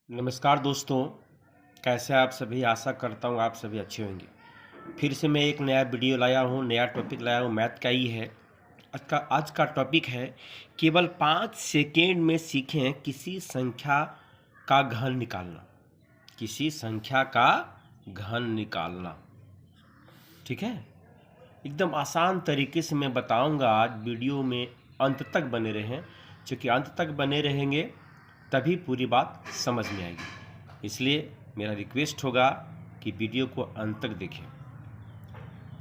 नमस्कार दोस्तों, कैसे आप सभी। आशा करता हूँ आप सभी अच्छे होंगे। फिर से मैं एक नया वीडियो लाया हूँ, नया टॉपिक लाया हूँ, मैथ का ही है। आज का टॉपिक है केवल 5 सेकेंड में सीखें किसी संख्या का घन निकालना। किसी संख्या का घन निकालना, ठीक है। एकदम आसान तरीके से मैं बताऊंगा। आज वीडियो में अंत तक बने रहें, क्योंकि अंत तक बने रहेंगे तभी पूरी बात समझ में आएगी। इसलिए मेरा रिक्वेस्ट होगा कि वीडियो को अंत तक देखें।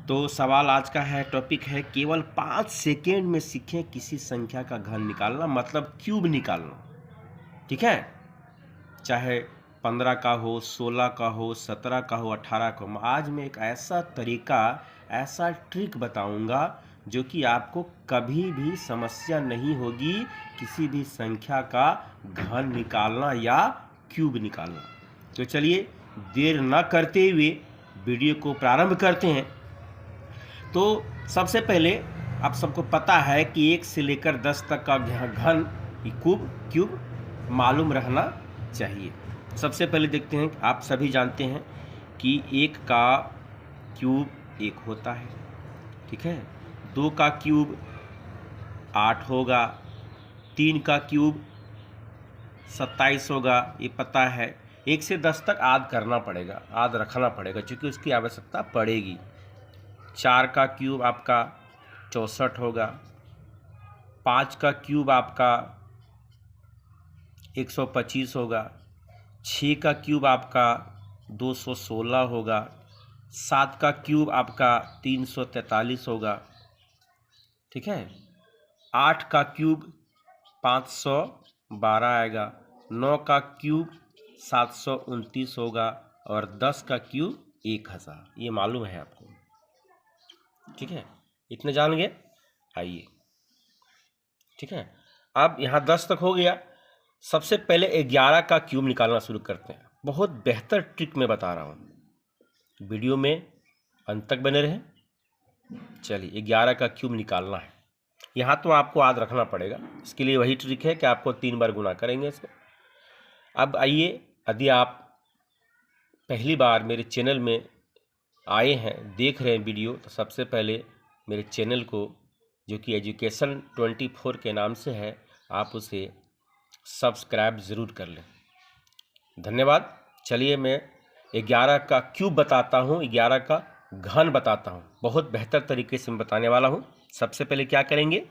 तो सवाल आज का है, टॉपिक है केवल 5 सेकेंड में सीखें किसी संख्या का घन निकालना, मतलब क्यूब निकालना, ठीक है। चाहे 15 का हो, 16 का हो, 17 का हो, 18 का हो। आज मैं एक ऐसा तरीका, ऐसा ट्रिक बताऊंगा जो कि आपको कभी भी समस्या नहीं होगी किसी भी संख्या का घन निकालना या क्यूब निकालना। तो चलिए देर न करते हुए वीडियो को प्रारंभ करते हैं। तो सबसे पहले आप सबको पता है कि 1 से लेकर 10 तक का घन क्यूब मालूम रहना चाहिए। सबसे पहले देखते हैं, आप सभी जानते हैं कि 1 का क्यूब 1 होता है, ठीक है। 2 का क्यूब 8 होगा, 3 का क्यूब 27 होगा, ये पता है। 1 से 10 तक आद करना पड़ेगा, आद रखना पड़ेगा, क्योंकि उसकी आवश्यकता पड़ेगी। 4 का क्यूब आपका 64 होगा, 5 का क्यूब आपका 125 होगा, 6 का क्यूब आपका 216 होगा, 7 का क्यूब आपका 343 होगा, ठीक है। 8 का क्यूब 512 आएगा, 9 का क्यूब 729 होगा और 10 का क्यूब 1000। ये मालूम है आपको, ठीक है। इतने जान गए। आइए, ठीक है। अब यहाँ 10 तक हो गया। सबसे पहले 11 का क्यूब निकालना शुरू करते हैं। बहुत बेहतर ट्रिक मैं बता रहा हूँ, वीडियो में अंत तक बने रहें। चलिए 11 का क्यूब निकालना है। यहाँ तो आपको याद रखना पड़ेगा, इसके लिए वही ट्रिक है कि आपको 3 बार गुना करेंगे इसको। अब आइए, यदि आप पहली बार मेरे चैनल में आए हैं, देख रहे हैं वीडियो, तो सबसे पहले मेरे चैनल को, जो कि एजुकेशन 24 के नाम से है, आप उसे सब्सक्राइब ज़रूर कर लें। धन्यवाद। चलिए मैं 11 का क्यूब बताता हूँ, 11 का घन बताता हूँ। बहुत बेहतर तरीके से मैं बताने वाला हूँ। सबसे पहले क्या करेंगे,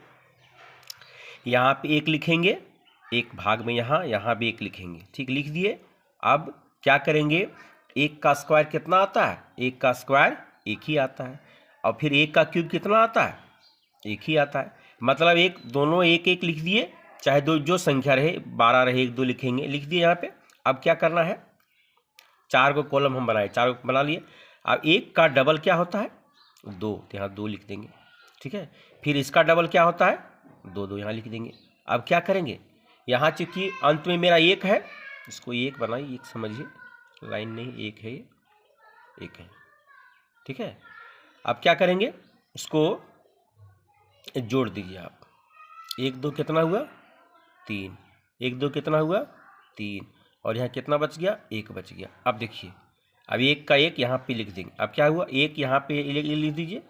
यहाँ पे 1 लिखेंगे, एक भाग में यहाँ भी 1 लिखेंगे, ठीक, लिख दिए। अब क्या करेंगे, 1 का स्क्वायर कितना आता है? 1 का स्क्वायर 1 ही आता है। और फिर 1 का क्यूब कितना आता है? 1 ही आता है। मतलब एक दोनों 1 1 लिख दिए, चाहे दो जो संख्या रहे, 12 रहे, 1 2 लिखेंगे, लिख दिए यहाँ पे। अब क्या करना है, 4 को कॉलम हम बनाए, 4 को बना लिए। अब 1 का डबल क्या होता है? 2, तो यहाँ 2 लिख देंगे, ठीक है। फिर इसका डबल क्या होता है? 2 2 यहाँ लिख देंगे। अब क्या करेंगे, यहाँ चूंकि अंत में मेरा 1 है, इसको 1 बनाइए, 1 समझिए, लाइन नहीं, 1 है, ये 1 है, ठीक है। अब क्या करेंगे, इसको जोड़ दीजिए आप। 1 2 कितना हुआ? 3। 1 2 कितना हुआ? 3। और यहाँ कितना बच गया? 1 बच गया। अब देखिए, अब 1 का 1 यहाँ पे लिख देंगे। अब क्या हुआ, 1 यहाँ पे लिख दीजिए,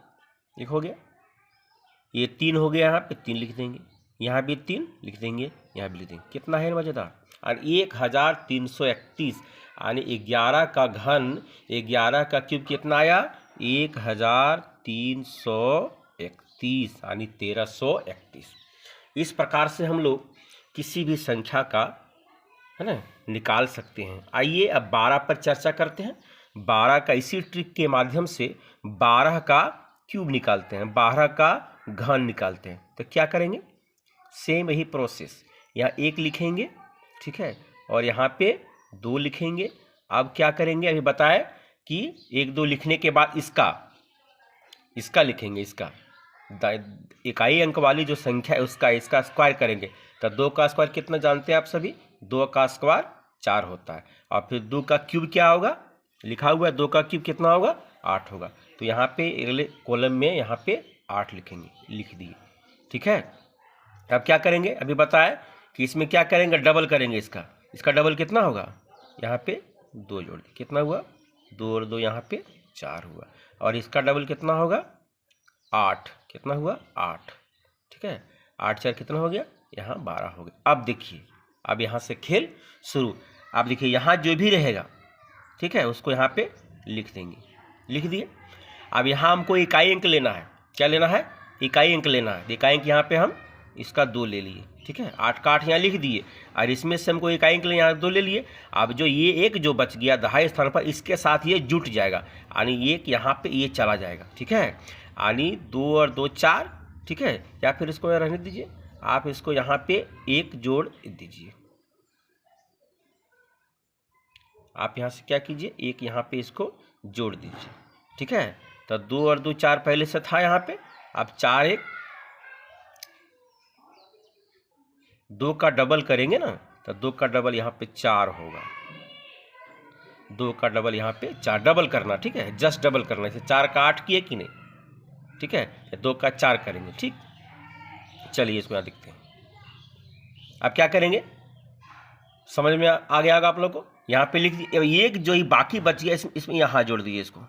1 हो गया। ये 3 हो गया, यहाँ पे 3 लिख देंगे, यहाँ भी 3 लिख देंगे, यहाँ भी लिख देंगे। कितना है मज़ेदार। और 1331, यानी 11 का घन, 11 का क्यूब कितना आया? 1331, यानी 1331। इस प्रकार से हम लोग किसी भी संख्या का, है ना, निकाल सकते हैं। आइए अब 12 पर चर्चा करते हैं। 12 का इसी ट्रिक के माध्यम से 12 का क्यूब निकालते हैं, 12 का घन निकालते हैं। तो क्या करेंगे, सेम यही प्रोसेस, यहाँ 1 लिखेंगे, ठीक है, और यहाँ पे 2 लिखेंगे। अब क्या करेंगे, अभी बताए कि 1 2 लिखने के बाद इसका लिखेंगे, इसका इकाई अंक वाली जो संख्या है इसका स्क्वायर करेंगे। तो 2 का स्क्वायर कितना जानते हैं आप सभी? 2 का स्क्वायर 4 होता है। और फिर 2 का क्यूब क्या होगा, लिखा हुआ है, 2 का क्यूब कितना होगा? 8 होगा। तो यहाँ पे अगले कॉलम में यहाँ पे 8 लिखेंगे, लिख दिए, ठीक है। अब क्या करेंगे, अभी बताए कि इसमें क्या करेंगे, डबल करेंगे। इसका डबल कितना होगा? यहाँ पे 2 जोड़ दिए, कितना हुआ 2 और 2 यहाँ पे 4 हुआ, और इसका डबल कितना होगा 8, कितना हुआ 8, ठीक है 8 4 कितना हो गया यहाँ 12 हो गया। अब देखिए, अब यहाँ से खेल शुरू। अब देखिए यहाँ जो भी रहेगा, ठीक है, उसको यहाँ पे लिख देंगे, लिख दिए। अब यहाँ हमको इकाई अंक लेना है, क्या लेना है इकाई अंक लेना है। इकाई अंक यहाँ पे हम इसका 2 ले लिए, ठीक है 8 का 8 यहाँ लिख दिए, और इसमें से हमको इकाई अंक यहाँ 2 ले लिए। अब जो ये एक जो बच गया दहाई स्थान पर, इसके साथ ये जुट जाएगा, यानी एक यहाँ पे ये चला जाएगा, ठीक है, यानी 2 और 2 4, ठीक है, या फिर इसको रहने दीजिए, आप इसको यहाँ पे 1 जोड़ दीजिए। आप यहाँ से क्या कीजिए, एक यहाँ पे इसको जोड़ दीजिए, ठीक है। तो 2 और 2 4 पहले से था यहाँ पे, अब 4 1 2 का डबल करेंगे ना, तो 2 का डबल यहाँ पे 4 होगा, 2 का डबल यहाँ पे 4 डबल करना, ठीक है, जस्ट डबल करना। इसे 4 का 8 किए कि नहीं, ठीक है, 2 का 4 करेंगे, ठीक। चलिए इसमें देखते हैं, अब क्या करेंगे, समझ में आ गया होगा आप लोग को। यहाँ पे लिख दिए, एक जो ही बाकी बच गया इसमें यहाँ जोड़ दीजिए इसको,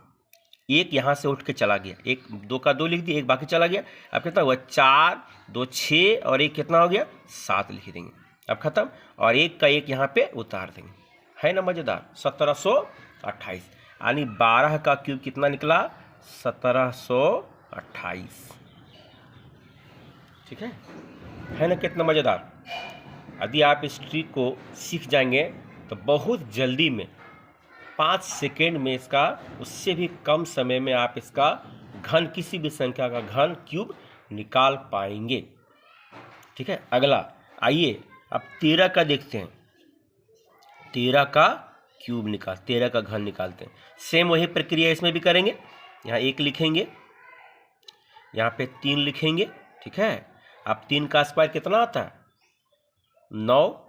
एक यहाँ से उठ के चला गया, एक 2 का 2 लिख दिए, एक बाकी चला गया। अब कितना हुआ 4 2 6 और एक कितना हो गया 7 लिख देंगे, अब खत्म, और एक का एक यहाँ पे उतार देंगे, है ना मजेदार। 1728, यानी 12 का क्यूब कितना निकला 1728, ठीक है ना, कितना मजेदार। यदि आप इस ट्रिक को सीख जाएंगे तो बहुत जल्दी में 5 सेकेंड में इसका, उससे भी कम समय में आप इसका घन, किसी भी संख्या का घन क्यूब निकाल पाएंगे, ठीक है। अगला आइए अब 13 का देखते हैं, 13 का क्यूब 13 का घन निकालते हैं। सेम वही प्रक्रिया इसमें भी करेंगे, यहाँ 1 लिखेंगे, यहाँ पे 3 लिखेंगे, ठीक है। अब 3 का स्क्वायर कितना आता है 9,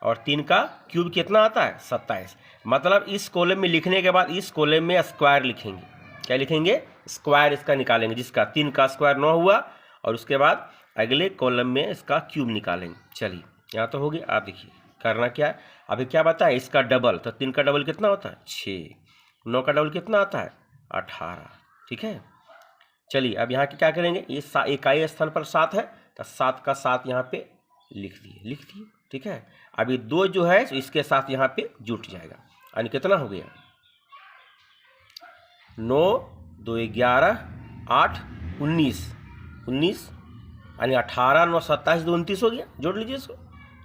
और 3 का क्यूब कितना आता है 27। मतलब इस कॉलम में लिखने के बाद इस कॉलम में स्क्वायर लिखेंगे, क्या लिखेंगे स्क्वायर इसका निकालेंगे, जिसका 3 का स्क्वायर 9 हुआ, और उसके बाद अगले कॉलम में इसका क्यूब निकालेंगे। चलिए यहाँ तो हो गया। आप देखिए करना क्या है, अभी क्या बताया इसका डबल, तो 3 का डबल कितना होता है 6, 9 का डबल कितना आता है 18, ठीक है। चलिए अब यहाँ क्या करेंगे, ये इकाई स्थान पर 7 है, तो 7 का 7 यहाँ पे लिख दिए, ठीक है। अभी 2 जो है इसके साथ यहाँ पे जुट जाएगा, यानी कितना हो गया 9 2 11 8 19 19, यानी 18 9 27 2 29 हो गया। जोड़ लीजिए इसको,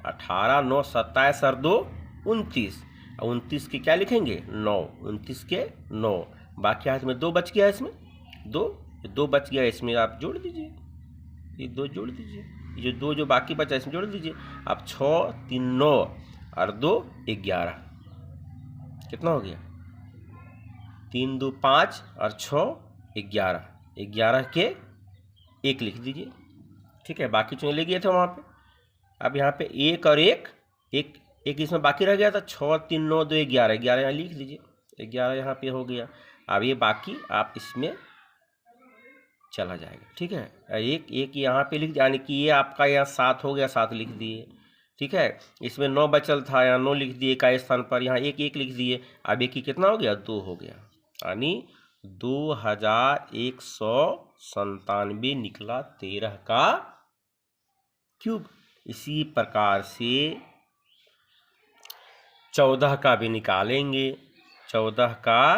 18 9 27 और 2 29, 29 के क्या लिखेंगे 9, 29 के 9, बाकी हाथ में 2 बच गया, इसमें 2 बच गया, इसमें आप जोड़ दीजिए, ये 2 जोड़ दीजिए, ये 2 जो बाकी बचा इसमें जोड़ दीजिए। अब 6 3 9 और 2 11, कितना हो गया 3 2 5 और 6 11, 11 के 1 लिख दीजिए, ठीक है। बाकी चुने ले गए थे वहाँ पे, अब यहाँ पे 1 और 1 एक इसमें बाकी रह गया था, 6 3 9 2 11, 11 यहाँ लिख दीजिए, 11 यहाँ पे हो गया। अब ये बाकी आप इसमें चला जाएगा, ठीक है। एक यहाँ पे लिख दिया, यानी कि ये आपका यहाँ 7 हो गया, 7 लिख दिए, ठीक है। इसमें 9 बचल था, यहाँ 9 लिख दिए इकाई स्थान पर, यहाँ 1 लिख दिए। अब एक ही कितना हो गया 2 हो गया, यानी 2197 निकला 13 का क्यूब। इसी प्रकार से 14 का भी निकालेंगे, 14 का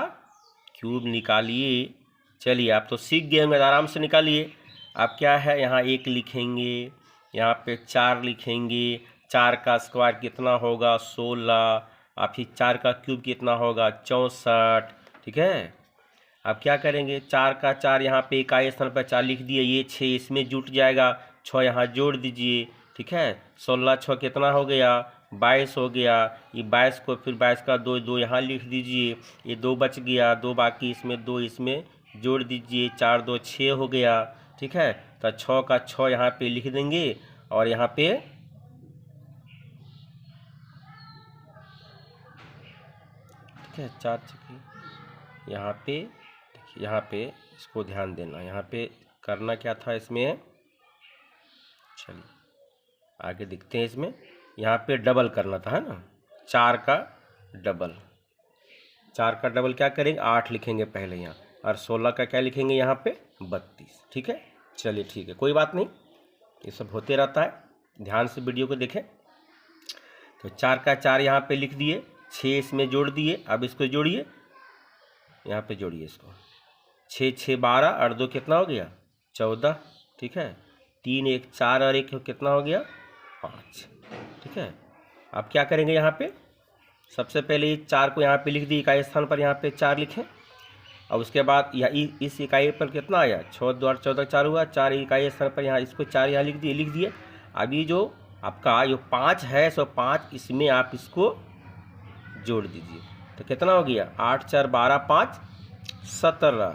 क्यूब निकालिए। चलिए आप तो सीख गए होंगे, आराम से निकालिए। अब क्या है, यहाँ 1 लिखेंगे, यहाँ पे 4 लिखेंगे, 4 का स्क्वायर कितना होगा 16, और फिर 4 का क्यूब कितना होगा 64, ठीक है। अब क्या करेंगे, 4 का 4 यहाँ पे इकाई स्थान पर 4 लिख दिए, ये 6 इसमें जुट जाएगा, 6 यहाँ जोड़ दीजिए, ठीक है। 16 6 कितना हो गया 22 हो गया, ये 22 को फिर 22 का 2 यहाँ लिख दीजिए, ये 2 बच गया, 2 बाकी इसमें 2 इसमें जोड़ दीजिए, 4 2 6 हो गया, ठीक है। तो 6 का 6 यहाँ पे लिख देंगे, और यहाँ पे ठीक है 4 6, यहाँ पे देखिए, यहाँ पे इसको ध्यान देना, यहाँ पे करना क्या था इसमें। चलिए आगे दिखते हैं, इसमें यहाँ पे डबल करना था, है ना। 4 का डबल, 4 का डबल क्या करेंगे 8 लिखेंगे पहले यहाँ, और 16 का क्या लिखेंगे यहाँ पे 32। ठीक है, चलिए ठीक है, कोई बात नहीं, ये सब होते रहता है, ध्यान से वीडियो को देखें। तो 4 का 4 यहाँ पे लिख दिए, 6 इसमें जोड़ दिए, अब इसको जोड़िए, यहाँ पे जोड़िए इसको, 6 6 12 और 2 कितना हो गया 14। ठीक है, 3 1 4 और 1 कितना हो गया 5। ठीक है, अब क्या करेंगे यहाँ पे, सबसे पहले 4 को यहाँ पे लिख दिए, इकाई स्थान पर यहाँ पे 4 लिखें, और उसके बाद इस इकाई पर कितना आया 6 2 14 4 हुआ, 4 इकाई स्थान पर यहाँ इसको 4 यहाँ लिख दिए। अब ये जो आपका जो 5 है, सो 5 इसमें आप इसको जोड़ दीजिए, तो कितना हो गया 8 4 12 5 17।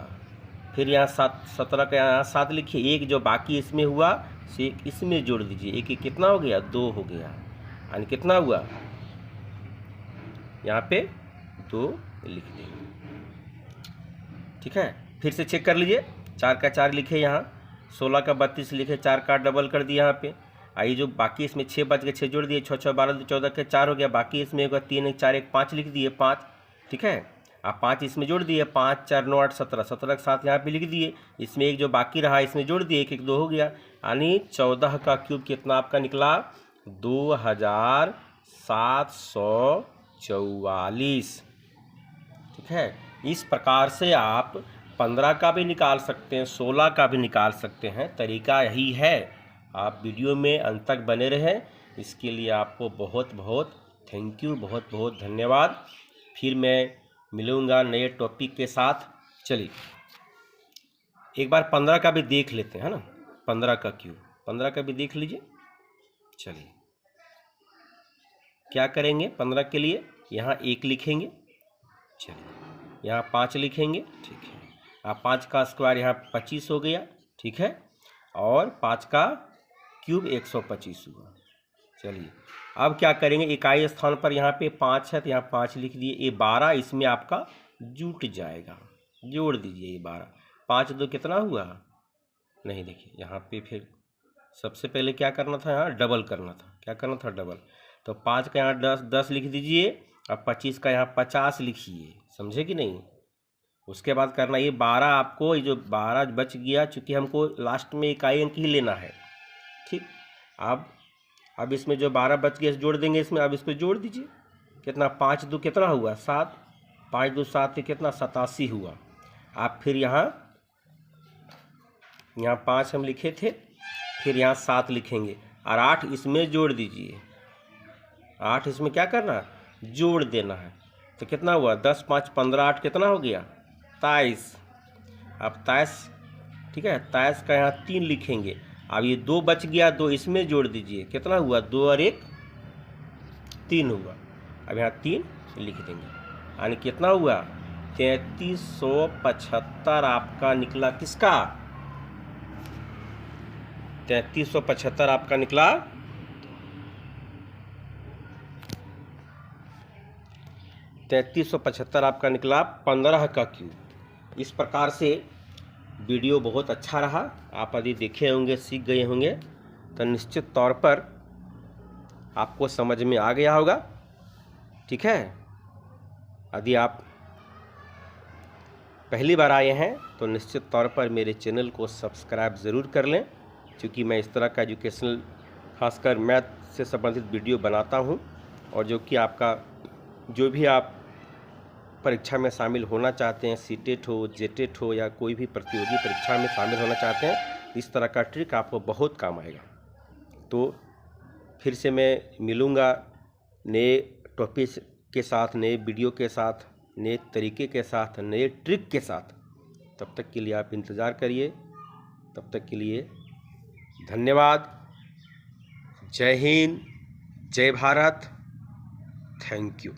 फिर यहाँ 17 का यहाँ 7 लिखिए, एक जो बाकी इसमें हुआ से इसमें जोड़ दीजिए, एक कितना हो गया 2 हो गया, यानी कितना हुआ यहाँ पे 2 लिख देंगे। ठीक है, फिर से चेक कर लीजिए, 4 का 4 लिखे यहाँ, 16 का 32 लिखे, 4 का डबल कर दिया यहाँ पे, आई जो बाकी इसमें 6 बच गए, 6 जोड़ दिए, 6 6 12 14 के 4 हो गया, बाकी इसमें 3 1 4 1 5 लिख दिए 5। ठीक है, आप 5 इसमें जोड़ दिए, 5 4 9 8 17, 17 के साथ यहाँ पे लिख दिए, इसमें एक जो बाकी रहा इसमें जोड़ दिए, 1 1 2 हो गया, यानी 14 का क्यूब कितना आपका निकला 2744। ठीक है, इस प्रकार से आप 15 का भी निकाल सकते हैं, 16 का भी निकाल सकते हैं, तरीका यही है। आप वीडियो में अंत तक बने रहें, इसके लिए आपको बहुत बहुत थैंक यू, बहुत बहुत धन्यवाद। फिर मैं मिलूँगा नए टॉपिक के साथ। चलिए एक बार 15 का भी देख लेते हैं, है ना, 15 का क्यूब, 15 का भी देख लीजिए। चलिए क्या करेंगे 15 के लिए, यहाँ 1 लिखेंगे, चलिए यहाँ 5 लिखेंगे। ठीक है, आप 5 का स्क्वायर यहाँ 25 हो गया। ठीक है, और 5 का क्यूब 125 हुआ। चलिए अब क्या करेंगे, इकाई स्थान पर यहाँ पे 5 है तो यहाँ 5 लिख दिए, ये 12 इसमें आपका जुट जाएगा, जोड़ दीजिए ये 12, 5 2 कितना हुआ, नहीं देखिए यहाँ पे फिर सबसे पहले क्या करना था, यहाँ डबल करना था, क्या करना था डबल, तो 5 का यहाँ 10 लिख दीजिए, अब 25 का यहाँ 50 लिखिए, समझे कि नहीं। उसके बाद करना ये 12, आपको ये जो 12 बच गया, चूँकि हमको लास्ट में इकाई अंक ही लेना है। ठीक, अब इसमें जो 12 बच गया जोड़ देंगे इसमें, अब इसको जोड़ दीजिए, कितना 5 2 कितना हुआ 7, 5 2 7 कितना 87 हुआ। आप फिर यहाँ 5 हम लिखे थे, फिर यहाँ 7 लिखेंगे, और 8 इसमें जोड़ दीजिए, 8 इसमें क्या करना जोड़ देना है, तो कितना हुआ 10 5 15 8 कितना हो गया 23। अब 23, ठीक है, 23 का यहाँ 3 लिखेंगे, अब ये 2 बच गया, 2 इसमें जोड़ दीजिए, कितना हुआ 2 और 1 3 हुआ, अब यहाँ 3 लिख देंगे, यानी कितना हुआ 3375 आपका निकला, किसका 3375 आपका निकला 3375 आपका निकला 15 का क्यूब। इस प्रकार से वीडियो बहुत अच्छा रहा, आप यदि देखे होंगे, सीख गए होंगे, तो निश्चित तौर पर आपको समझ में आ गया होगा। ठीक है, यदि आप पहली बार आए हैं तो निश्चित तौर पर मेरे चैनल को सब्सक्राइब ज़रूर कर लें, क्योंकि मैं इस तरह का एजुकेशनल खासकर मैथ से संबंधित वीडियो बनाता हूं, और जो कि आपका जो भी आप परीक्षा में शामिल होना चाहते हैं, सीटेट हो, जेटेट हो, या कोई भी प्रतियोगी परीक्षा में शामिल होना चाहते हैं, इस तरह का ट्रिक आपको बहुत काम आएगा। तो फिर से मैं मिलूँगा नए टॉपिक के साथ, नए वीडियो के साथ, नए तरीके के साथ, नए ट्रिक के साथ। तब तक के लिए आप इंतज़ार करिए, तब तक के लिए धन्यवाद। जय हिंद, जय भारत, थैंक यू।